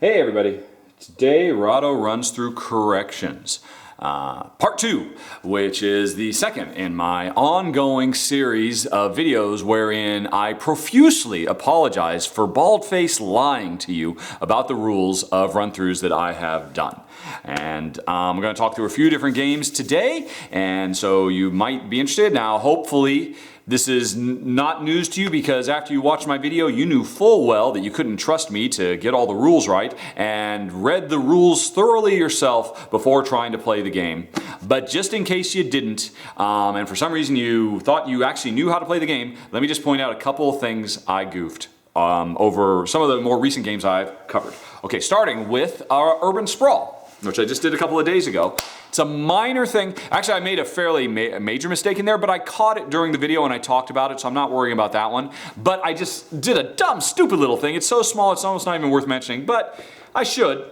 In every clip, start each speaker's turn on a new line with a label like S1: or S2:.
S1: Hey everybody, today Rahdo runs through corrections. Part 2, which is the second in my ongoing series of videos wherein I profusely apologize for bald-faced lying to you about the rules of run-throughs that I have done. And I'm going to talk through a few different games today, and so you might be interested. Now, hopefully, this is not news to you because after you watched my video, you knew full well that you couldn't trust me to get all the rules right and read the rules thoroughly yourself before trying to play the game. But just in case you didn't, and for some reason you thought you actually knew how to play the game, let me just point out a couple of things I goofed over some of the more recent games I've covered. Okay, starting with Urban Sprawl, which I just did a couple of days ago. It's a minor thing. Actually, I made a fairly major mistake in there, but I caught it during the video and I talked about it, so I'm not worrying about that one. But I just did a dumb, stupid little thing. It's so small, it's almost not even worth mentioning, but I should.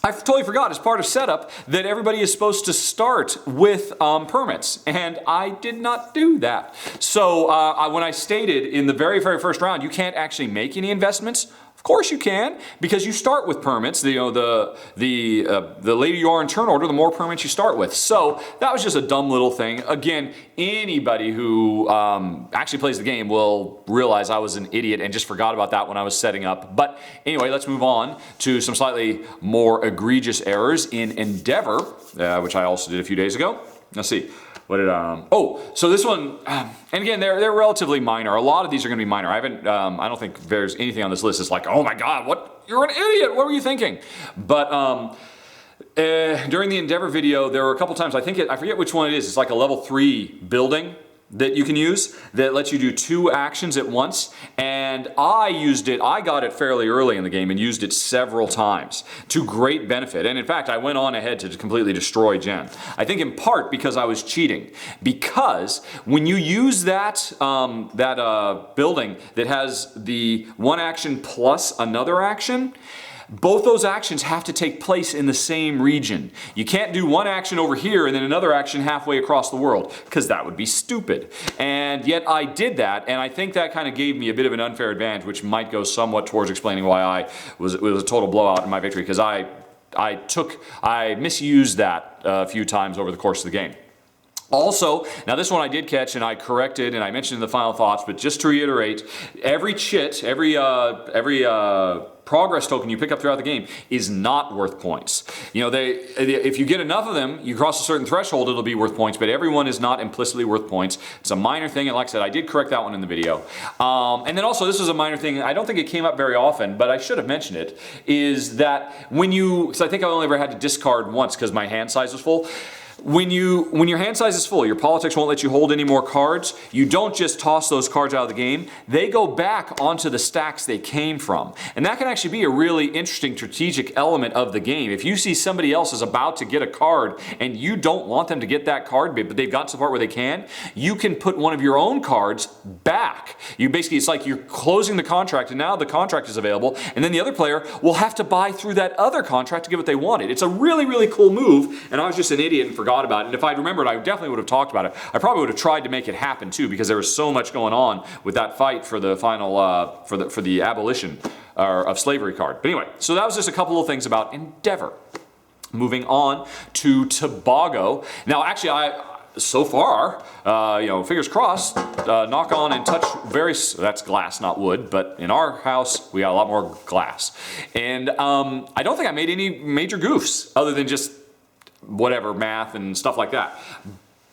S1: I totally forgot as part of setup that everybody is supposed to start with permits, and I did not do that. So when I stated in the very first round, you can't actually make any investments. Of course you can, because you start with permits. The later you are in turn order, the more permits you start with. So that was just a dumb little thing. Again, anybody who actually plays the game will realize I was an idiot and just forgot about that when I was setting up. But anyway, let's move on to some slightly more egregious errors in Endeavor, which I also did a few days ago. Let's see. What did, so this one, and again, they're relatively minor. A lot of these are going to be minor. I don't think there's anything on this list that's like, oh my God, you're an idiot, what were you thinking? But during the Endeavor video, there were a couple times, I forget which one it is. It's like a level 3 building that you can use that lets you do 2 actions at once, and I got it fairly early in the game and used it several times to great benefit, and in fact I went on ahead to completely destroy Jen. I think in part because I was cheating, because when you use that building that has the 1 action plus another action, both those actions have to take place in the same region. You can't do 1 action over here and then another action halfway across the world, because that would be stupid. And yet I did that, and I think that kind of gave me a bit of an unfair advantage, which might go somewhat towards explaining why it was a total blowout in my victory, because I misused that a few times over the course of the game. Also, now this one I did catch and I corrected and I mentioned in the final thoughts, but just to reiterate, every chit, every progress token you pick up throughout the game is not worth points. You know, if you get enough of them, you cross a certain threshold, it'll be worth points, but everyone is not implicitly worth points. It's a minor thing, and like I said, I did correct that one in the video. And then also, this is a minor thing, I don't think it came up very often, but I should have mentioned it, is that because I think I only ever had to discard once because my hand size was full. When your hand size is full, your politics won't let you hold any more cards, you don't just toss those cards out of the game, they go back onto the stacks they came from. And that can actually be a really interesting strategic element of the game. If you see somebody else is about to get a card and you don't want them to get that card, but they've got to the part where they can, you can put one of your own cards back. It's like you're closing the contract and now the contract is available, and then the other player will have to buy through that other contract to get what they wanted. It's a really, really cool move, and I was just an idiot and forgot about it. And if I'd remembered, I definitely would have talked about it. I probably would have tried to make it happen too, because there was so much going on with that fight for the final for the abolition of slavery card. But anyway, so that was just a couple of things about Endeavor. Moving on to Tobago. Now, actually, so far, fingers crossed, knock on and touch that's glass, not wood, but in our house, we got a lot more glass. And I don't think I made any major goofs other than just whatever, math and stuff like that.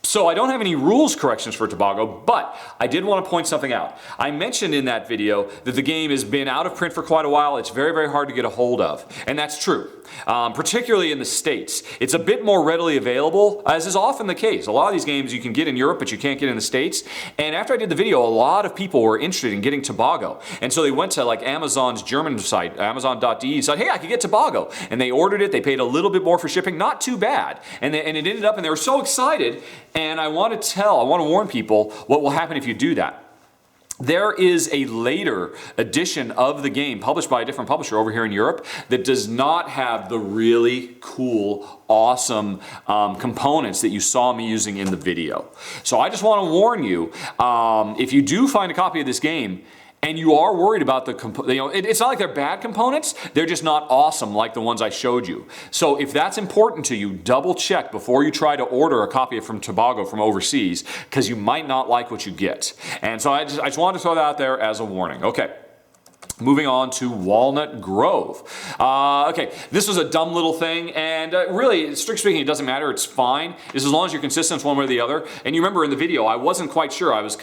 S1: So I don't have any rules corrections for Tobago, but I did want to point something out. I mentioned in that video that the game has been out of print for quite a while. It's very, very hard to get a hold of, and that's true. Particularly in the States. It's a bit more readily available, as is often the case. A lot of these games you can get in Europe, but you can't get in the States. And after I did the video, a lot of people were interested in getting Tobago. And so they went to like Amazon's German site, amazon.de, and said, hey, I could get Tobago. And they ordered it, they paid a little bit more for shipping, not too bad. And it ended up, and they were so excited, and I want to warn people what will happen if you do that. There is a later edition of the game published by a different publisher over here in Europe that does not have the really cool, awesome components that you saw me using in the video. So I just want to warn you, if you do find a copy of this game and you are worried about it's not like they're bad components, they're just not awesome like the ones I showed you. So if that's important to you, double check before you try to order a copy from Tobago from overseas, because you might not like what you get. And so I just wanted to throw that out there as a warning. Okay. Moving on to Walnut Grove. Okay, this was a dumb little thing, and really, strictly speaking, it doesn't matter. It's fine. It's as long as you're consistent one way or the other. And you remember in the video, I wasn't quite sure. Was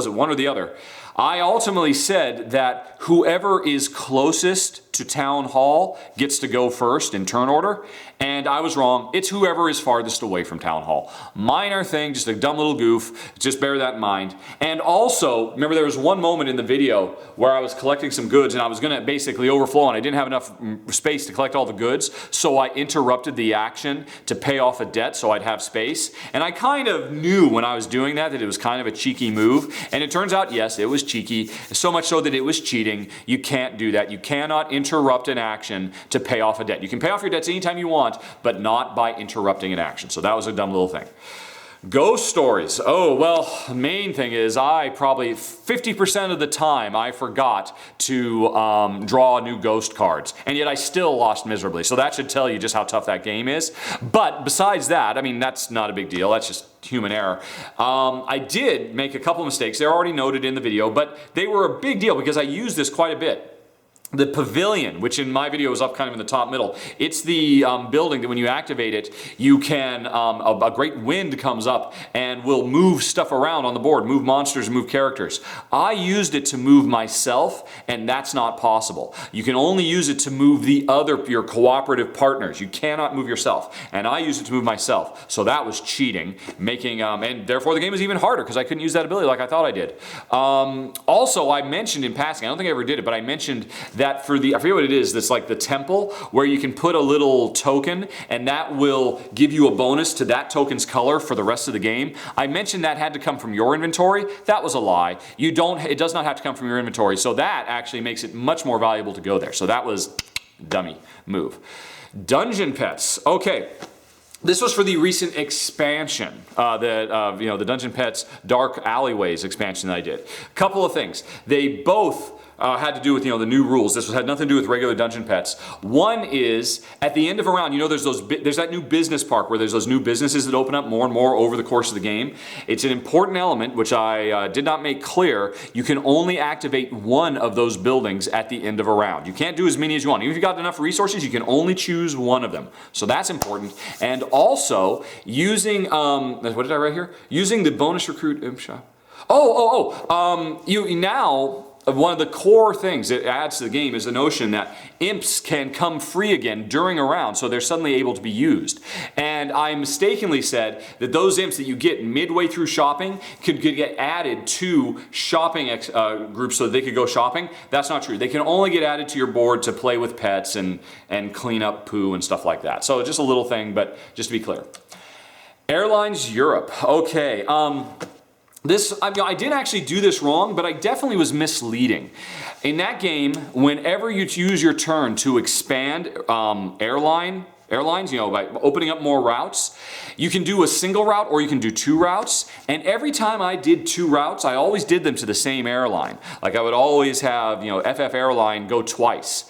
S1: it one or the other? I ultimately said that whoever is closest to Town Hall gets to go first in turn order, and I was wrong. It's whoever is farthest away from Town Hall. Minor thing, just a dumb little goof. Just bear that in mind. And also, remember there was one moment in the video where I was collecting some goods and I was going to basically overflow and I didn't have enough space to collect all the goods, so I interrupted the action to pay off a debt so I'd have space. And I kind of knew when I was doing that it was kind of a cheeky move, and it turns out, yes, it was cheeky, so much so that it was cheating. You can't do that. You cannot interrupt an action to pay off a debt. You can pay off your debts anytime you want, but not by interrupting an action. So that was a dumb little thing. Ghost stories. Oh, well, the main thing is I probably 50% of the time I forgot to draw new ghost cards, and yet I still lost miserably. So that should tell you just how tough that game is. But besides that, I mean, that's not a big deal. That's just human error. I did make a couple mistakes. They're already noted in the video, but they were a big deal because I used this quite a bit. The pavilion, which in my video is up kind of in the top middle, it's the building that when you activate it, you can, a great wind comes up and will move stuff around on the board, move monsters, move characters. I used it to move myself, and that's not possible. You can only use it to move your cooperative partners. You cannot move yourself, and I used it to move myself. So that was cheating, and therefore the game was even harder because I couldn't use that ability like I thought I did. Also, I mentioned in passing, I don't think I ever did it, but I mentioned that for I forget what it is, that's like the temple, where you can put a little token and that will give you a bonus to that token's color for the rest of the game. I mentioned that had to come from your inventory. That was a lie. It does not have to come from your inventory, so that actually makes it much more valuable to go there. So that was dummy move. Dungeon Petz. Okay. This was for the recent expansion, the Dungeon Petz Dark Alleyways expansion that I did. Couple of things. They both had to do with the new rules. This had nothing to do with regular Dungeon Petz. One is at the end of a round, there's that new business park where there's those new businesses that open up more and more over the course of the game. It's an important element which I did not make clear. You can only activate one of those buildings at the end of a round. You can't do as many as you want. Even if you've got enough resources, you can only choose one of them. So that's important. And also using what did I write here? Using the bonus recruit imp shop. You now. One of the core things it adds to the game is the notion that imps can come free again during a round, so they're suddenly able to be used. And I mistakenly said that those imps that you get midway through shopping could get added to shopping groups so that they could go shopping. That's not true. They can only get added to your board to play with pets and clean up poo and stuff like that. So just a little thing, but just to be clear. Airlines Europe. Okay. I didn't actually do this wrong, but I definitely was misleading. In that game, whenever you use your turn to expand airlines, by opening up more routes, you can do a single route or you can do 2 routes. And every time I did 2 routes, I always did them to the same airline. Like I would always have, FF Airline go twice.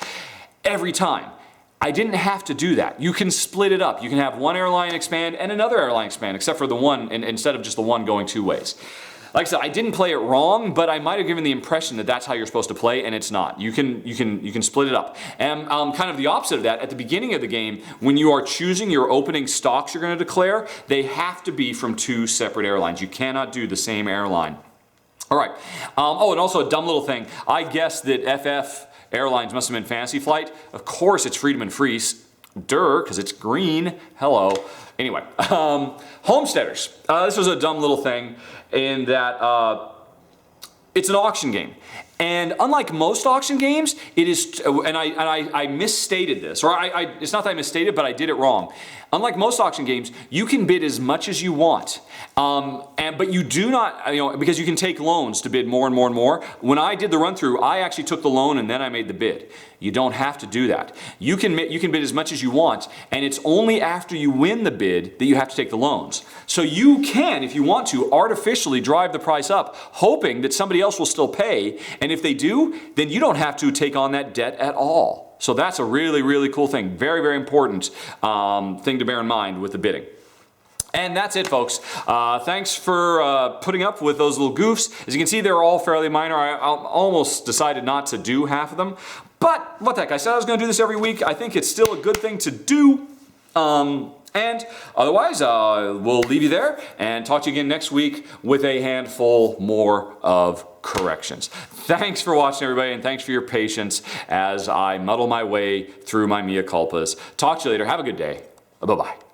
S1: Every time. I didn't have to do that. You can split it up. You can have one airline expand and another airline expand, except for the one, instead of just the one going 2 ways. Like I said, I didn't play it wrong, but I might have given the impression that that's how you're supposed to play, and it's not. You can split it up. And kind of the opposite of that, at the beginning of the game, when you are choosing your opening stocks you're going to declare, they have to be from 2 separate airlines. You cannot do the same airline. All right. And also a dumb little thing. I guessed that FF Airlines must have been Fantasy Flight. Of course it's Freedom and Freeze. Because it's green. Hello. Anyway, Homesteaders. This was a dumb little thing in that it's an auction game. And unlike most auction games, it is, and I misstated this, or it's not that I misstated, but I did it wrong. unlike most auction games, you can bid as much as you want. But you do not, because you can take loans to bid more and more and more. When I did the run through, I actually took the loan and then I made the bid. You don't have to do that. You can bid as much as you want, and it's only after you win the bid that you have to take the loans. So you can, if you want to, artificially drive the price up, hoping that somebody else will still pay, and if they do, then you don't have to take on that debt at all. So that's a really, really cool thing. Very, very important thing to bear in mind with the bidding. And that's it, folks. Thanks for putting up with those little goofs. As you can see, they're all fairly minor. I almost decided not to do half of them. But what the heck, I said I was going to do this every week. I think it's still a good thing to do. And otherwise, we'll leave you there and talk to you again next week with a handful more of corrections. Thanks for watching, everybody, and thanks for your patience as I muddle my way through my mea culpas. Talk to you later. Have a good day. Bye-bye.